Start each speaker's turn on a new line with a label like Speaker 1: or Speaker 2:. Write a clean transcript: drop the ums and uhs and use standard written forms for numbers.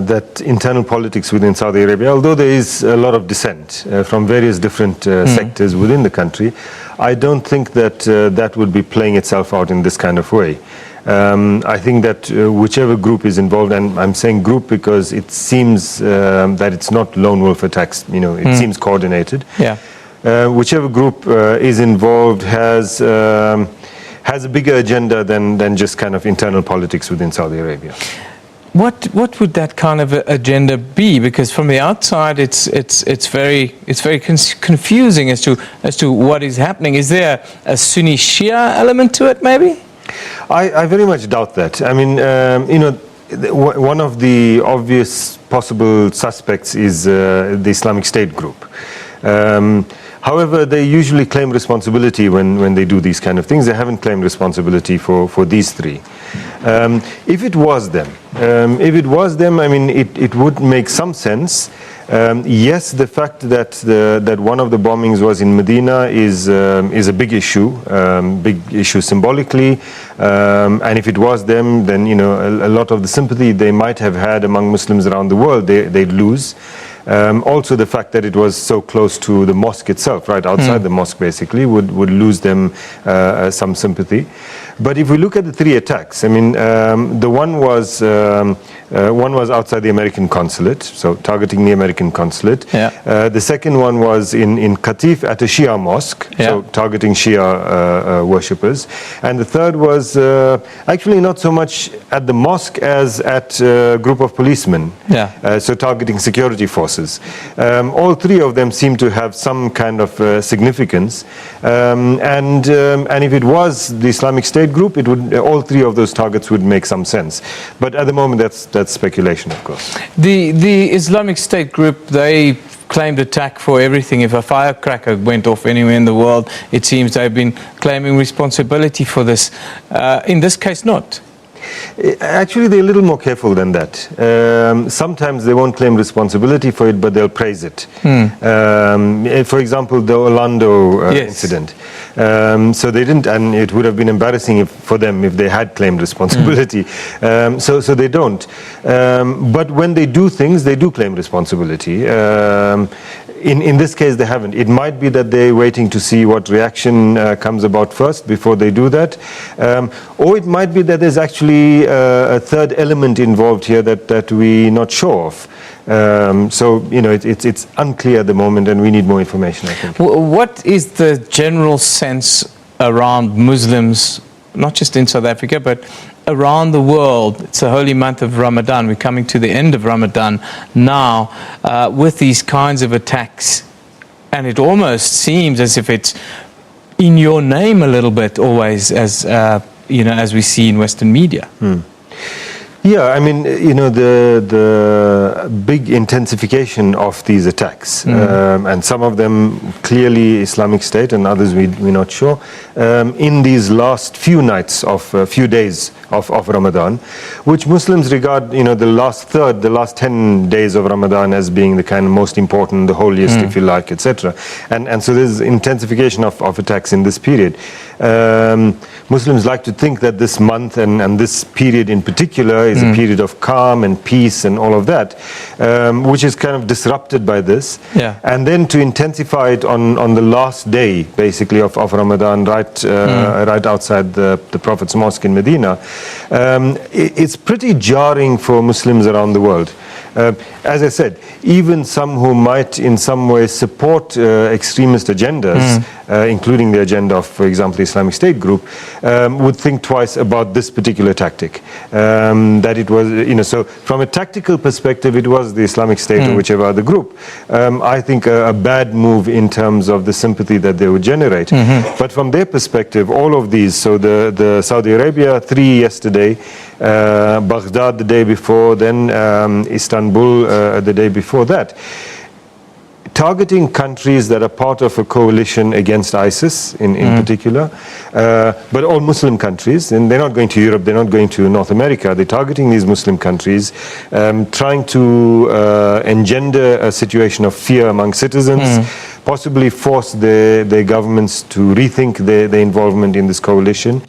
Speaker 1: that internal politics within Saudi Arabia, although there is a lot of dissent from various different sectors within the country, I don't think that that would be playing itself out in this kind of way. I think that whichever group is involved, and I'm saying group because it seems that it's not lone wolf attacks, it seems coordinated.
Speaker 2: Yeah.
Speaker 1: Whichever group is involved has a bigger agenda than just kind of internal politics within Saudi Arabia.
Speaker 2: What would that kind of agenda be? Because from the outside, it's very confusing as to what is happening. Is there a Sunni Shia element to it, maybe?
Speaker 1: I very much doubt that. I mean, one of the obvious possible suspects is the Islamic State group. However, they usually claim responsibility when they do these kind of things. They haven't claimed responsibility for these three. If it was them, I mean, it would make some sense. Yes, the fact that one of the bombings was in Medina is a big issue symbolically. And if it was them, then a lot of the sympathy they might have had among Muslims around the world they'd lose. Also, the fact that it was so close to the mosque itself, right outside the mosque, basically, would lose them some sympathy. But if we look at the three attacks, I mean, the one was outside the American consulate, so targeting the American consulate. Yeah. The second one was in Qatif at a Shia mosque, so targeting Shia worshippers. And the third was actually not so much at the mosque as at a group of policemen, so targeting security forces. All three of them seem to have some kind of significance. And if it was the Islamic State group, all three of those targets would make some sense. But at the moment, that's speculation, of course.
Speaker 2: The Islamic State group, they claimed attack for everything. If a firecracker went off anywhere in the world, it seems they've been claiming responsibility for this. In this case, not.
Speaker 1: Actually, they're a little more careful than that. Sometimes they won't claim responsibility for it, but they'll praise it. For example, the Orlando incident. So they didn't, and it would have been embarrassing for them if they had claimed responsibility. So they don't. But when they do things, they do claim responsibility. In this case, they haven't. It might be that they're waiting to see what reaction comes about first before they do that. Or it might be that there's actually a third element involved here that we're not sure of. So, it's unclear at the moment, and we need more information, I think.
Speaker 2: What is the general sense around Muslims, not just in South Africa, but around the world? It's a holy month of Ramadan. We're coming to the end of Ramadan now with these kinds of attacks. And it almost seems as if it's in your name a little bit always, as we see in Western media.
Speaker 1: Yeah, I mean, the big intensification of these attacks, and some of them clearly Islamic State, and others we're not sure, in these last few nights of few days of Ramadan, which Muslims regard, the last 10 days of Ramadan as being the kind of most important, the holiest, if you like, etc. And so there's intensification of attacks in this period. Muslims like to think that this month and this period in particular is a period of calm and peace and all of that, which is kind of disrupted by this. Yeah. And then to intensify it on the last day, basically, of Ramadan, right outside the Prophet's Mosque in Medina, it's pretty jarring for Muslims around the world. As I said, even some who might in some way support extremist agendas, including the agenda of, for example, the Islamic State group, would think twice about this particular tactic. That it was, so from a tactical perspective, it was the Islamic State or whichever other group. I think a bad move in terms of the sympathy that they would generate. But from their perspective, all of these, so the Saudi Arabia, 3 yesterday, Baghdad the day before, then Istanbul the day before that, targeting countries that are part of a coalition against ISIS in particular, but all Muslim countries, and they're not going to Europe, they're not going to North America, they're targeting these Muslim countries, trying to engender a situation of fear among citizens, possibly force their governments to rethink their involvement in this coalition.